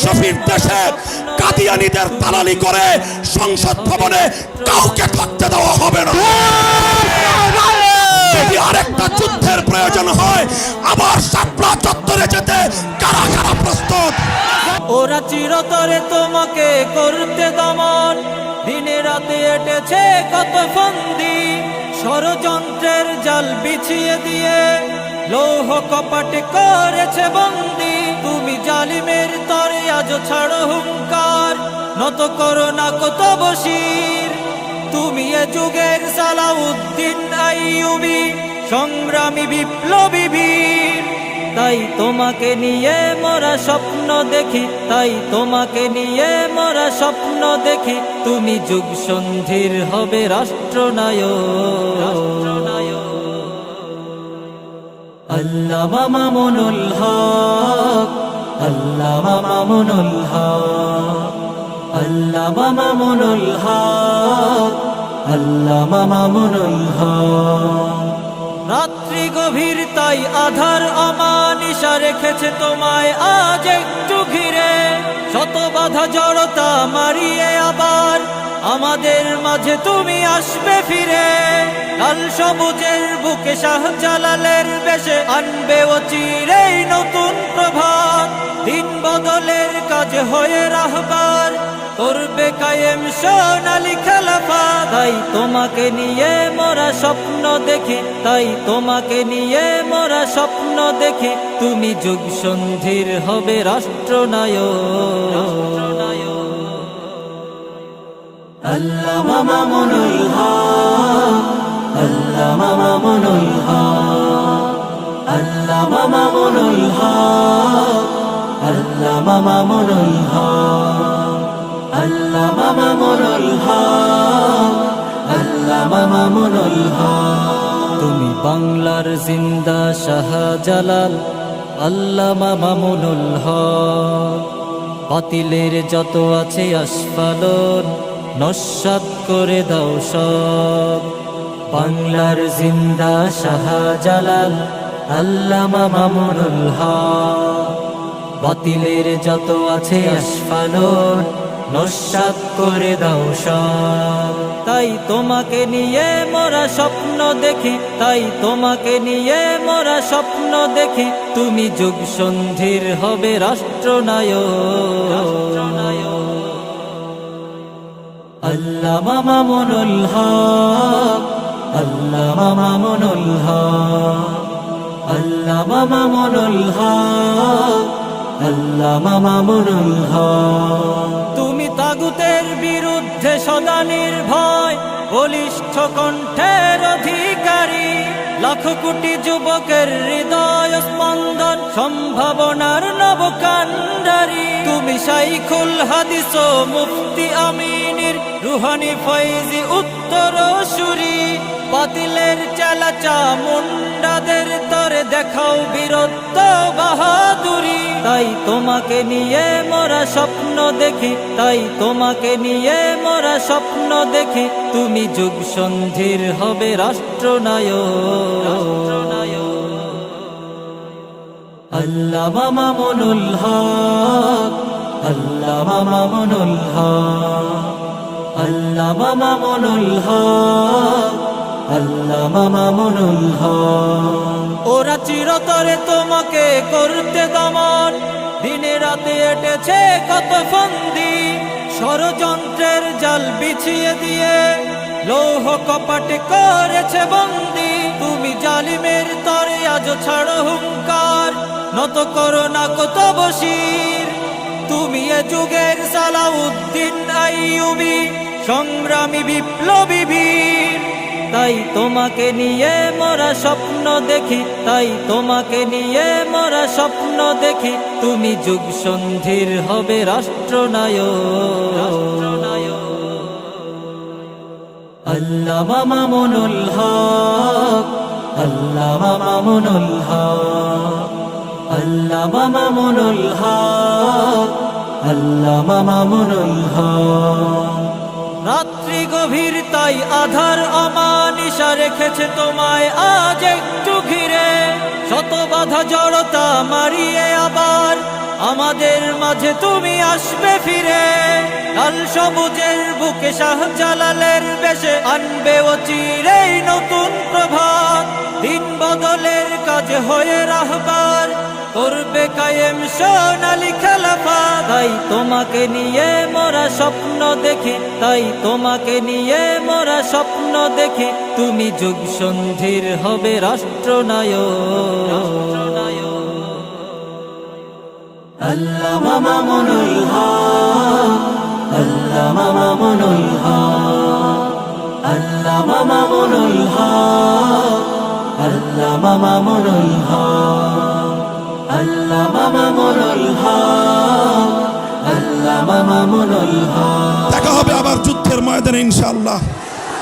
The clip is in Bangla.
শফির দেশে কাদিয়ানীদের দালালি করে সংসদ ভবনে কাউকে থাকতে দেওয়া হবে না। যদি আরেকটা যুদ্ধের প্রয়োজন হয় আবার শাপলা চত্বরে যেতে কারা কারা প্রস্তুত? ওরা চিরতরে তোমাকে করতে দমন, দিনে রাতে এটেছে কত ফন্দি, ষড়যন্ত্রের জাল বিছিয়ে দিয়ে লৌহ কপাটে করেছে বন্দি। তুমি জালিমের তরে আজ ছাড়ো হুঙ্কার, নত করো না কত বশির। তুমি এ যুগের সালাউদ্দিন আইয়ুবী, সংগ্রামী বিপ্লবী বীর। তাই তোমাকে নিয়ে মোরা স্বপ্ন দেখি, তাই তোমাকে নিয়ে মোরা স্বপ্ন দেখি। তুমি যুগ সন্ধির হবে রাষ্ট্রনায়ক। আল্লামা মামুনুল হক, আল্লামা মামুনুল হক, আল্লামা মামুনুল হক, আল্লামা মামুনুল হক। রাত্রি গভীর তাই আধার অমানিশা রেখেছে তোমায় আজ একটু ঘিরে, শত বাধা জড়তা মারিয়ে আবার আমাদের মাঝে তুমি আসবে ফিরে। লাল সবুজের বুকে শাহজালালের বেশে আনবে অচিরেই নতুন প্রভাত। দিন বদলের কাজ হয়ে রাহবার করবে কায়েম সোনালী খেলাফত। তাই তোমাকে নিয়ে মোরা স্বপ্ন দেখি, তাই তোমাকে নিয়ে মোরা স্বপ্ন দেখি। তুমি যুগ সন্ধির হবে রাষ্ট্রনায়ক। আল্লামা মামুনুল হক, আল্লামা মামুনুল হক, আল্লামা মামুনুল হক, আল্লামা মামুনুল হক, আল্লামা মামুনুল হক, আল্লামা মামুনুল হক। তুমি বাংলার জিন্দা শাহজালাল আল্লামা মামুনুল হক। বাতিলের যত আছে আস্ফালন নস্যাৎ করে দাও সব। বাংলার জিন্দা শাহজালাল আল্লামা মামুনুল হক। বাতিলের যত আছে আস্ফালন নস্যাৎ করে দাও সব। তাই তোমাকে নিয়ে মোরা স্বপ্ন দেখি, তাই তোমাকে নিয়ে মোরা স্বপ্ন দেখি। তুমি যুগ সন্ধির হবে রাষ্ট্রনায়ক। আল্লামা মামুনুল হক, আল্লামা মামুনুল হক, আল্লামা মামুনুল হক, আল্লামা মামুনুল হক। তুমি তাগুতের বিরুদ্ধে সদা নির্ভয়, বলিষ্ঠ কণ্ঠের অধিকারী। লাখ কোটি যুবকের হৃদয় স্পন্দন, সম্ভাবনার নবকান্ডারী। তুমি শাইখুল হাদিস ও মুফতি আমিনীর রুহানি ফয়জি উত্তরসূরি। বাতিলের চালাচা মুন্ডাদের তরে দেখাও বীরত্ব বাহাদুরি। তাই তোমাকে নিয়ে মোরা স্বপ্ন দেখি, তাই তোমাকে নিয়ে মোরা স্বপ্ন দেখি। তুমি যুগ সন্ধির হবে রাষ্ট্রনায়ক। আল্লামা মামুনুল হক, আল্লামা মামুনুল হক, আল্লামা মামুনুল হক, আল্লামা মামুনুল হক। ওরা চিরতরে তোমাকে করতে দমন, দিনে রাতে এটেছে কত ফন্দি, ষড়যন্ত্রের জাল বিছিয়ে দিয়ে লৌহ কপাটে করেছে বন্দি। তুমি জালিমের তরে আজ ছাড়ো হুঙ্কার, নত করো না কত বশির। তুমি এ যুগের সালাউদ্দিন আইয়ুবী, সংগ্রামী বিপ্লবী বীর। তাই তোমাকে নিয়ে মোরা স্বপ্ন দেখি, তাই তোমাকে নিয়ে মোরা স্বপ্ন দেখি। তুমি যুগ সন্ধির হবে রাষ্ট্রনায়ক। আল্লামা মামুনুল হক, আল্লামা মামুনুল হক, আল্লামা মামুনুল হক, আল্লামা মামুনুল হক। রাত্রি গভীর তাই আধার অমানিশা রেখেছে তোমায় আজ একটু ঘিরে, শত বাধা জড়তা মারিয়ে আবার আমাদের মাঝে তুমি আসবে ফিরে, লাল সবুজের বুকে শাহজালালের বেশে আনবে ও চিরেই নতুন প্রভাত। দিন বদলের কাজে হয়ে রাহবার করবে কায়েম সোনালী খেলাফা। তাই তোমাকে নিয়ে মোরা স্বপ্ন দেখি, তাই তোমাকে নিয়ে মোরা স্বপ্ন দেখি, তুমি যুগ সন্ধির হবে রাষ্ট্রনায়ক। আল্লামা মামুনুল হক, আল্লামা মামুনুল হক, আল্লামা মামুনুল হক, আল্লামা মামুনুল হক, আল্লামা মামুনুল হক, আল্লামা মামুনুল হক। দেখা হবে আবার যুদ্ধের ময়দানে ইনশাআল্লাহ।